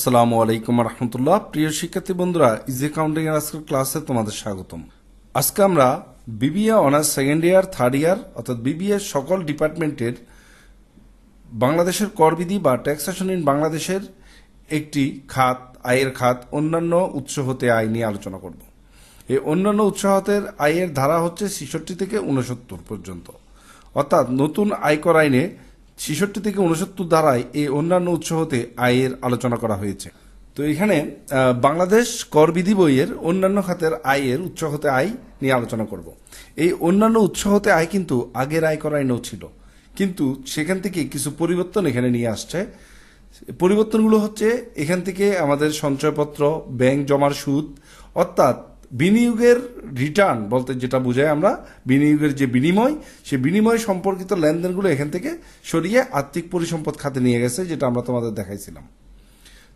আসসালামু আলাইকুম রহমতুল্লাহ। প্রিয় শিক্ষার্থী বন্ধুরা, ইজি অ্যাকাউন্টিং এর আজকের ক্লাসে তোমাদের স্বাগতম। আজকে আমরা BBA honours second year, third year অর্থাৎ বিবিএ সকল ডিপার্টমেন্টের বাংলাদেশের করবিধি বা ট্যাক্সেশন ইন বাংলাদেশের একটি খাত, আয়ের খাত, অন্যান্য উৎস হতে আয় নিয়ে আলোচনা করব। এই অন্যান্য উৎস হতে আয়ের ধারা হচ্ছে 66 থেকে 69 পর্যন্ত, অর্থাৎ নতুন আয়কর আইনে 66 থেকে 69 ধারায় এই অন্যান্য উৎস হতে আয়ের আলোচনা করা হয়েছে। তো এখানে বাংলাদেশ করবিধি বইয়ের অন্যান্য খাতের আয়ের উৎস হতে আয় নিয়ে আলোচনা করব। এই অন্যান্য উৎস হতে আয় কিন্তু আগের আয়কর আইনেও ছিল, কিন্তু সেখান থেকে কিছু পরিবর্তন এখানে নিয়ে আসছে। পরিবর্তনগুলো হচ্ছে এখান থেকে আমাদের সঞ্চয়পত্র, ব্যাংক জমার সুদ, অর্থাৎ বিনিয়োগের রিটার্ন বলতে যেটা বোঝায় আমরা বিনিয়োগের যে বিনিময়, সেই বিনিময় সম্পর্কিত লেনদেনগুলো এখান থেকে সরিয়ে আর্থিক পরিসম্পদ খাতে নিয়ে গেছে, যেটা আমরা তোমাদের দেখাইছিলাম।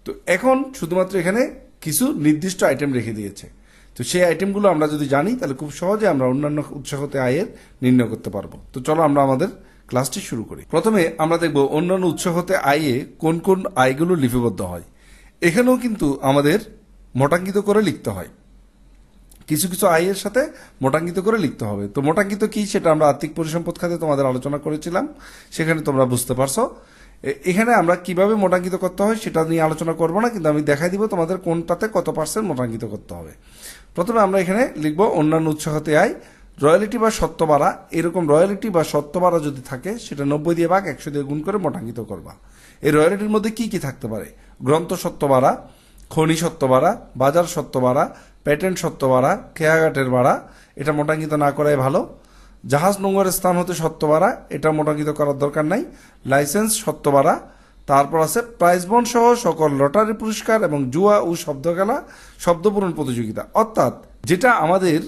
তো এখন শুধুমাত্র এখানে কিছু নির্দিষ্ট আইটেম রেখে দিয়েছে। তো সেই আইটেমগুলো আমরা যদি জানি তাহলে খুব সহজে আমরা অন্যান্য উৎস হতে আয়ের নির্ণয় করতে পারবো। তো চলো আমরা আমাদের ক্লাসটি শুরু করি। প্রথমে আমরা দেখব অন্যান্য উৎস হতে আয়ে কোন কোন আয়গুলো লিপিবদ্ধ হয়। এখানেও কিন্তু আমাদের মোটাঙ্কিত করে লিখতে হয়, কিছু কিছু আয়ের সাথে মোটাঙ্কিত করে লিখতে হবে। তো মোটাঙ্কিত কি সেটা আমরা আর্থিক পরিসম্পদ খাতে তোমাদের আলোচনা করেছিলাম, সেখানে তোমরা বুঝতে পারছো। এখানে আমরা কিভাবে মোটাঙ্কিত করতে হয় সেটা নিয়ে আলোচনা করব না, কিন্তু আমি দেখাই দিব তোমাদের কোনটাতে কত পার্সেন্ট মোটাঙ্কিত করতে হবে। প্রথমে আমরা এখানে লিখব অন্যান্য উৎস হতে আয়, রয়্যালিটি বা সত্ত্ববাড়া। এরকম রয়্যালিটি বা সত্ত্ববাড়া যদি থাকে সেটা 90 দিয়ে ভাগ 100 দিয়ে গুণ করে মোটাঙ্কিত করবা। এই রয়্যালিটির মধ্যে কি কি থাকতে পারে? গ্রন্থ সত্ত্ববাড়া, খনি সত্ত্ববাড়া, বাজার সত্ত্ববাড়া, প্যাটেন্ট সত্ত্ববাড়া, খেয়াঘাটের ভাড়া, এটা মোটাঙ্কিত না করাই ভালো। জাহাজ নোংরের স্থান হতে সত্ত্ববাড়া, এটা মোটাঙ্কিত করার দরকার নাই। লাইসেন্স সত্ত্ববাড়া, তারপর আছে প্রাইজ বন্ড সহ সকল লটারি পুরস্কার এবং জুয়া ও শব্দখেলা, শব্দপূরণ প্রতিযোগিতা, অর্থাৎ যেটা আমাদের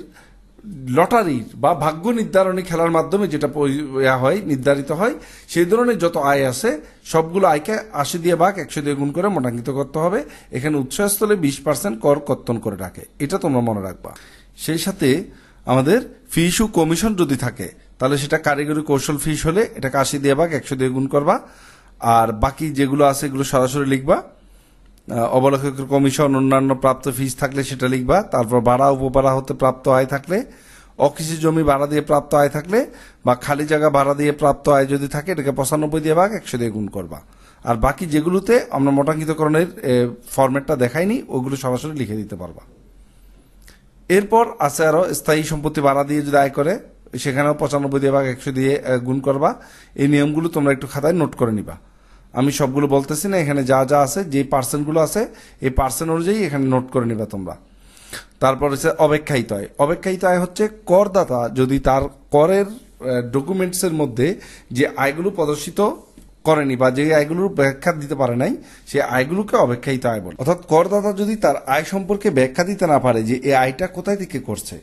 লটারির বা ভাগ্য নির্ধারণী খেলার মাধ্যমে যেটা হয়, নির্ধারিত হয়, সেই ধরনের যত আয় আছে সবগুলো আয়কে 80 দিয়ে ভাগ 100 দিয়ে গুণ করে মোটাঙ্কিত করতে হবে। এখানে উৎসস্থলে 20% কর কর্তন করে রাখে, এটা তোমরা মনে রাখবা। সেই সাথে আমাদের ফিস ও কমিশন যদি থাকে তাহলে সেটা কারিগরি কৌশল ফিস হলে এটাকে 80 দিয়ে ভাগ 100 দিয়ে গুণ করবা। আর বাকি যেগুলো আছে এগুলো সরাসরি লিখবা। অবলেখকের কমিশন, অন্যান্য প্রাপ্ত ফিস থাকলে সেটা লিখবা। তারপর ভাড়া উপভাড়া হতে প্রাপ্ত আয় থাকলে, অকৃষি জমি ভাড়া দিয়ে প্রাপ্ত আয় থাকলে বা খালি জায়গা ভাড়া দিয়ে প্রাপ্ত আয় যদি থাকে এটাকে 95 দিয়ে ভাগ 100 দিয়ে গুণ করবা। আর বাকি যেগুলোতে আমরা মোটাঙ্কিতকরণের ফরম্যাটটা দেখাইনি ওগুলো সরাসরি লিখে দিতে পারবা। এরপর আছে আরো স্থায়ী সম্পত্তি ভাড়া দিয়ে যদি আয় করে সেখানেও 95 দিয়ে ভাগ 100 দিয়ে গুণ করবা। এই নিয়মগুলো তোমরা একটু খাতায় নোট করে নিবা। আমি সবগুলো বলতেছি না, এখানে যা যা আছে, যে পার্সেন্টগুলো আছে এই পার্সেন্ট অনুযায়ী এখানে নোট করে নিবা তোমরা। তারপর হচ্ছে অব্যাখ্যায়িত আয়। অব্যাখ্যায়িত আয় হচ্ছে করদাতা যদি তার করের ডকুমেন্টসের মধ্যে যে আয়গুলো প্রদর্শিত করেনি বা যে আয়গুলোর ব্যাখ্যা দিতে পারে নাই, সেই আয়গুলোকে অব্যাখ্যায়িত আয় বলে। অর্থাৎ করদাতা যদি তার আয় সম্পর্কে ব্যাখ্যা দিতে না পারে যে এই আয়টা কোথায় থেকে করছে,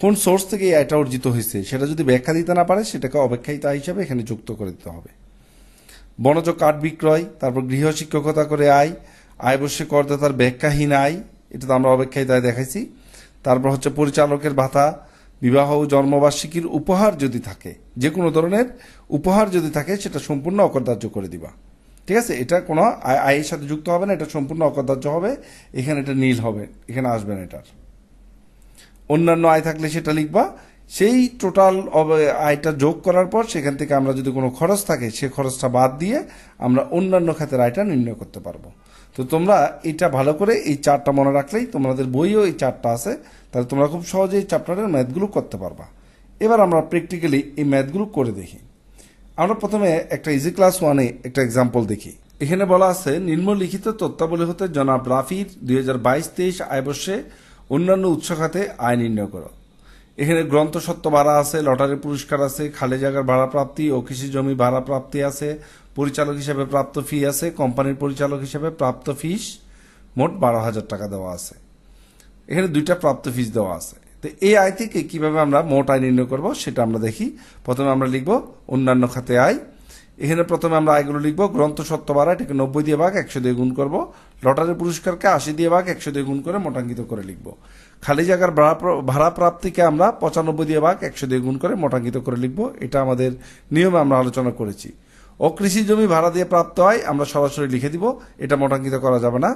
কোন সোর্স থেকে এই আয়টা অর্জিত হয়েছে, সেটা যদি ব্যাখ্যা দিতে না পারে সেটাকে অব্যাখ্যায়িত আয় হিসাবে এখানে যুক্ত করে দিতে হবে। বনজ কাঠ বিক্রয়, তারপর গৃহ শিক্ষকতা করে আয়, আয় বসে করদাতার ব্যাখ্যাহীন আয়, এটা তো আমরা অব্যাখ্যায়িত আয় দেখাইছি। তারপর হচ্ছে পরিচালকের ভাতা, বিবাহ ও জন্মবার্ষিকীর উপহার যদি থাকে, যে কোনো ধরনের উপহার যদি থাকে সেটা সম্পূর্ণ অকরদার্য করে দিবা। ঠিক আছে, এটা কোনো আয়ের সাথে যুক্ত হবে না, এটা সম্পূর্ণ অকরদার্য হবে। এখানে এটা নীল হবে, এখানে আসবে না এটার। অন্যান্য আয় থাকলে সেটা লিখবা। সেই টোটাল আয়টা যোগ করার পর সেখান থেকে আমরা যদি কোনো খরচ থাকে সে খরচটা বাদ দিয়ে আমরা অন্যান্য খাতের আয়টা নির্ণয় করতে পারবো। তো তোমরা এটা ভালো করে এই চার্টটা মনে রাখলেই, তোমাদের বইও এই চার্টটা আছে, তাহলে তোমরা খুব সহজে এই চ্যাপ্টারের ম্যাথগুলো করতে পারবা। এবার আমরা প্র্যাকটিক্যালি এই ম্যাথগুলো করে দেখি। আমরা প্রথমে একটা ইজি ক্লাস 1-এ একটা এক্সাম্পল দেখি। এখানে বলা আছে নিম্নলিখিত তথ্যাবলী হতে জনাব রাফির 2022-23 আয় বর্ষে অন্যান্য উৎস খাতে আয় নির্ণয় করো। এখানে গ্রন্থ সত্ত্ব ভাড়া আছে, লটারি পুরস্কার আছে, খালি জায়গার ভাড়া প্রাপ্তি ও কৃষি জমি ভাড়া প্রাপ্তি আছে, পরিচালক হিসেবে প্রাপ্ত ফি আছে, কোম্পানির পরিচালক হিসেবে প্রাপ্ত ফিস মোট 12,000 টাকা দেওয়া আছে। এখানে দুইটা প্রাপ্ত ফিস দেওয়া আছে। তো এই আয় থেকে কিভাবে আমরা মোট আয় নির্ণয় করব সেটা আমরা দেখি। প্রথমে আমরা লিখব অন্যান্য খাতে আয়। এখানে প্রথমে আমরা আয়গুলো লিখব। গ্রন্থ সত্ত্ব ভাড়া, এটাকে 90 দিয়ে ভাগ 100 দিয়ে গুণ করব। লটারি পুরস্কারকে 80 দিয়ে ভাগ 100 দিয়ে গুণ করে মোটাঙ্কিত করে লিখব। খালি জায়গার ভাড়া প্রাপ্তিকে আমরা 95 দিয়ে ভাগ 100 দিয়ে গুণ করে মোটাঙ্কিত করে লিখব। এটা আমাদের নিয়মে আমরা আলোচনা করেছি। অকৃষি জমি ভাড়া দিয়ে প্রাপ্ত আয় আমরা সরাসরি লিখে দিব, এটা মোটাঙ্কিত করা যাবে না।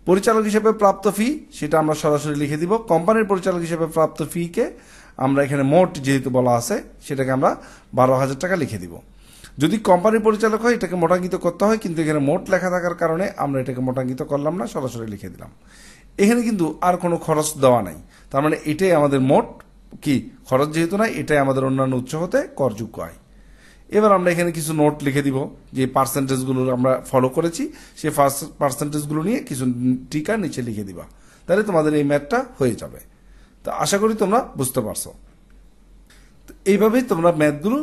পরিচালক হিসেবে প্রাপ্ত ফি সেটা আমরা সরাসরি লিখে দিব। কোম্পানির পরিচালক হিসেবে প্রাপ্ত ফিকে আমরা এখানে মোট যেহেতু বলা আছে সেটাকে আমরা 12,000 টাকা লিখে দিব। যদি কোম্পানির পরিচালক হয় এটাকে মোটাঙ্কিত করতে হয়, কিন্তু এখানে মোট লেখা থাকার কারণে আমরা এটাকে মোটাঙ্কিত করলাম না, সরাসরি লিখে দিলাম। এখানে কিন্তু আর কোনো খরচ দেওয়া নাই, তার মানে এটাই আমাদের মোট কি খরচ, যেহেতু নাই এটাই আমাদের অন্যান্য উৎস হতে করযোগ্য আয়। এবার আমরা এখানে কিছু নোট লিখে দিব, যে পার্সেন্টেজগুলো আমরা ফলো করেছি সেই পার্সেন্টেজগুলো নিয়ে কিছু টিকা নিচে লিখে দিবা, তাহলে তোমাদের এই ম্যাথটা হয়ে যাবে। তো আশা করি তোমরা বুঝতে পারছো। এইভাবেই তোমরা ম্যাথগুলো